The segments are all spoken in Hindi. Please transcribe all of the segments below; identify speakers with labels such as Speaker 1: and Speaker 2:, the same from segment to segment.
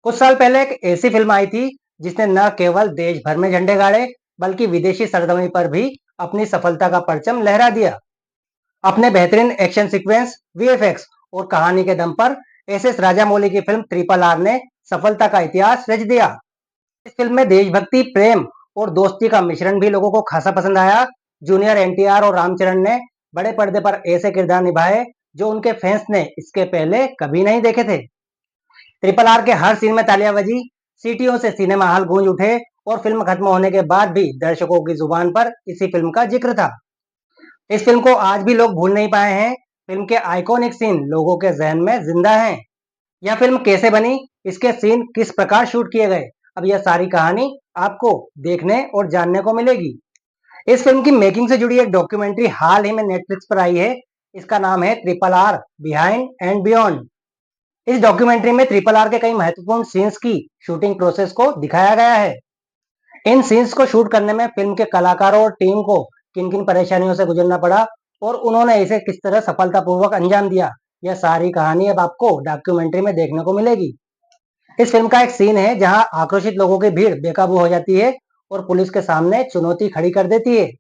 Speaker 1: कुछ साल पहले एक ऐसी फिल्म आई थी जिसने न केवल देश भर में झंडे गाड़े बल्कि विदेशी सरजमी पर भी अपनी सफलता का परचम लहरा दिया। अपने बेहतरीन एक्शन सीक्वेंस, वीएफएक्स और कहानी के दम पर एसएस राजामौली की फिल्म ट्रिपल आर ने सफलता का इतिहास रच दिया। इस फिल्म में देशभक्ति, प्रेम और दोस्ती का मिश्रण भी लोगों को खासा पसंद आया। जूनियर एनटीआर और रामचरण ने बड़े पर्दे पर ऐसे किरदार निभाए जो उनके फैंस ने इसके पहले कभी नहीं देखे थे। ट्रिपल आर के हर सीन में तालियां बजी, सीटियों से सिनेमा हॉल गूंज उठे और फिल्म खत्म होने के बाद भी दर्शकों की जुबान पर इसी फिल्म का जिक्र था। इस फिल्म को आज भी लोग भूल नहीं पाए हैं। फिल्म के आइकॉनिक सीन लोगों के जहन में जिंदा हैं। यह फिल्म कैसे बनी, इसके सीन किस प्रकार शूट किए गए, अब यह सारी कहानी आपको देखने और जानने को मिलेगी। इस फिल्म की मेकिंग से जुड़ी एक डॉक्यूमेंट्री हाल ही में नेटफ्लिक्स पर आई है। इसका नाम है triple R behind and beyond. इस डॉक्यूमेंट्री में ट्रिपल आर के कई महत्वपूर्ण सीन्स की शूटिंग प्रोसेस को दिखाया गया है। इन सीन्स को शूट करने में फिल्म के कलाकारों और टीम को किन किन परेशानियों से गुजरना पड़ा और उन्होंने इसे किस तरह सफलतापूर्वक अंजाम दिया, यह सारी कहानी अब आपको डॉक्यूमेंट्री में देखने को मिलेगी। इस फिल्म का एक सीन है जहां आक्रोशित लोगों की भीड़ बेकाबू हो जाती है और पुलिस के सामने चुनौती खड़ी कर देती है।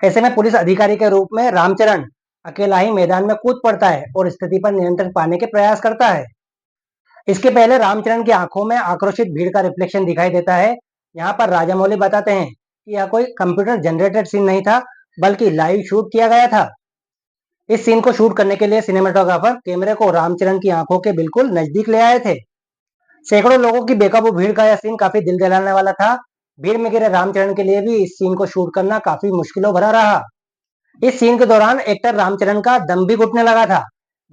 Speaker 1: ऐसे में पुलिस अधिकारी के रूप में रामचरण अकेला ही मैदान में कूद पड़ता है और स्थिति पर नियंत्रण पाने के प्रयास करता है। इसके पहले रामचरण की आंखों में आक्रोशित भीड़ का रिफ्लेक्शन दिखाई देता है। यहाँ पर राजामौली बताते हैं कि यह कोई कंप्यूटर जनरेटेड सीन नहीं था, बल्कि लाइव शूट किया गया था। इस सीन को शूट करने के लिए सिनेमाटोग्राफर कैमरे को रामचरण की आंखों के बिल्कुल नजदीक ले आए थे। सैकड़ों लोगों की बेकाबू भीड़ का यह सीन काफी दिल दहलाने वाला था। भीड़ में गिरे रामचरण के लिए भी इस सीन को शूट करना काफी मुश्किलों भरा रहा। इस सीन के दौरान एक्टर रामचरण का दम भी घुटने लगा था।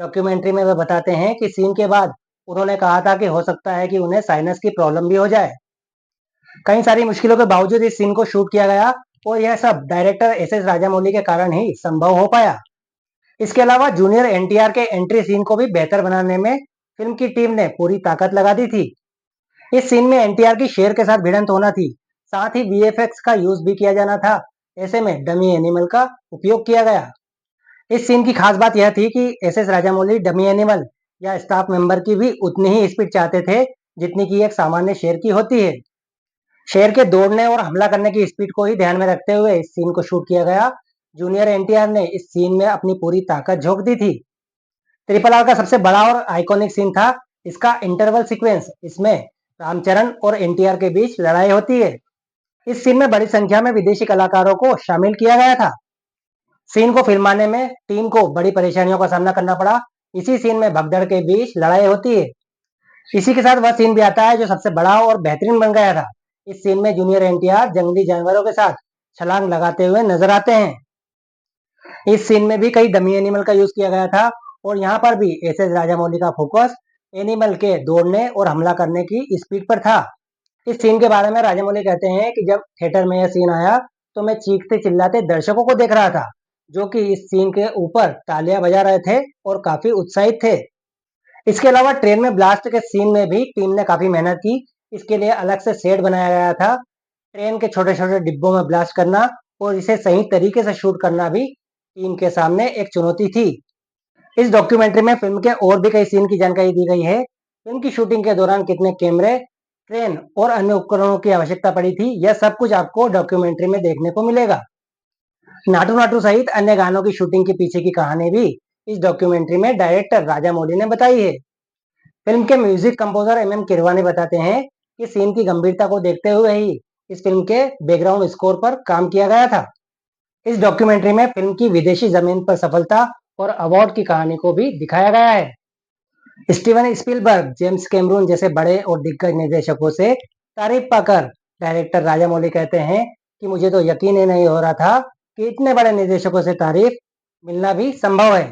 Speaker 1: डॉक्यूमेंट्री में वे बताते हैं कि सीन के बाद उन्होंने कहा था कि हो सकता है कि उन्हें साइनस की प्रॉब्लम भी हो जाए। कई सारी मुश्किलों के बावजूद इस सीन को शूट किया गया और यह सब डायरेक्टर एस एस राजामौली के कारण ही संभव हो पाया। इसके अलावा जूनियर एनटीआर के एंट्री सीन को भी बेहतर बनाने में फिल्म की टीम ने पूरी ताकत लगा दी थी। इस सीन में एनटीआर की शेर के साथ भिड़ंत होना थी, साथ ही वीएफएक्स का यूज भी किया जाना था। ऐसे में डमी एनिमल का उपयोग किया गया। इस सीन की खास बात यह थी कि S S Rajamouli dummy animal या स्टाफ मेंबर की भी उतनी ही स्पीड चाहते थे जितनी की एक सामान्य शेर की होती है। शेर के दौड़ने और हमला करने की स्पीड को ही ध्यान में रखते हुए इस सीन को शूट किया गया। जूनियर एनटीआर ने इस सीन में अपनी पूरी ताकत झोंक दी थी। ट्रिपल आर का सबसे बड़ा और आइकॉनिक सीन था इसका इंटरवल सीक्वेंस। इसमें रामचरण और एनटीआर के बीच लड़ाई होती है। इस सीन में बड़ी संख्या में विदेशी कलाकारों को शामिल किया गया था। सीन को फिल्माने में टीम को बड़ी परेशानियों का सामना करना पड़ा। इसी सीन में भगदड़ के बीच लड़ाई होती है। इसी के साथ वह सीन भी आता है जो सबसे बड़ा और बेहतरीन बन गया था। इस सीन में जूनियर एनटीआर जंगली जानवरों के साथ छलांग लगाते हुए नजर आते हैं। इस सीन में भी कई डमी एनिमल का यूज किया गया था और यहाँ पर भी एस एस राजामौली का फोकस एनिमल के दौड़ने और हमला करने की स्पीड पर था। इस सीन के बारे में राजामौली कहते हैं कि जब थिएटर में यह सीन आया तो मैं चीखते चिल्लाते दर्शकों को देख रहा था, जो कि इस सीन के ऊपर तालियां बजा रहे थे और काफी उत्साहित थे। इसके अलावा ट्रेन में ब्लास्ट के सीन में भी टीम ने काफी मेहनत की। इसके लिए अलग से सेट बनाया गया था। ट्रेन के छोटे छोटे डिब्बों में ब्लास्ट करना और इसे सही तरीके से शूट करना भी टीम के सामने एक चुनौती थी। इस डॉक्यूमेंट्री में फिल्म के और भी कई सीन की जानकारी दी गई है। फिल्म की शूटिंग के दौरान कितने कैमरे, ट्रेन और अन्य उपकरणों की आवश्यकता पड़ी थी, यह सब कुछ आपको डॉक्यूमेंट्री में देखने को मिलेगा। नाटू नाटू सहित अन्य गानों की शूटिंग के पीछे की कहानी भी इस डॉक्यूमेंट्री में डायरेक्टर राजामौली ने बताई है। फिल्म के music composer M M Keeravani बताते हैं कि सीन की गंभीरता को देखते हुए ही इस फिल्म के बैकग्राउंड स्कोर पर काम किया गया था। इस डॉक्यूमेंट्री में फिल्म की विदेशी जमीन पर सफलता और अवार्ड की कहानी को भी दिखाया गया है। स्टीवन स्पीलबर्ग, जेम्स कैमरून जैसे बड़े और दिग्गज निर्देशकों से तारीफ पाकर डायरेक्टर राजामौली कहते हैं कि मुझे तो यकीन ही नहीं हो रहा था कि इतने बड़े निर्देशकों से तारीफ मिलना भी संभव है।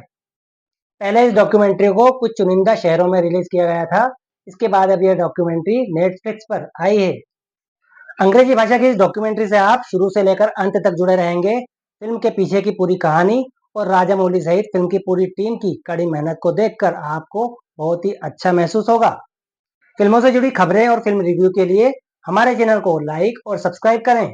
Speaker 1: पहले इस डॉक्यूमेंट्री को कुछ चुनिंदा शहरों में रिलीज किया गया था। इसके बाद अब यह डॉक्यूमेंट्री नेटफ्लिक्स पर आई है। अंग्रेजी भाषा की इस डॉक्यूमेंट्री से आप शुरू से लेकर अंत तक जुड़े रहेंगे। फिल्म के पीछे की पूरी कहानी और राजामौली सहित फिल्म की पूरी टीम की कड़ी मेहनत को देखकर आपको बहुत ही अच्छा महसूस होगा। फिल्मों से जुड़ी खबरें और फिल्म रिव्यू के लिए हमारे चैनल को लाइक और सब्सक्राइब करें।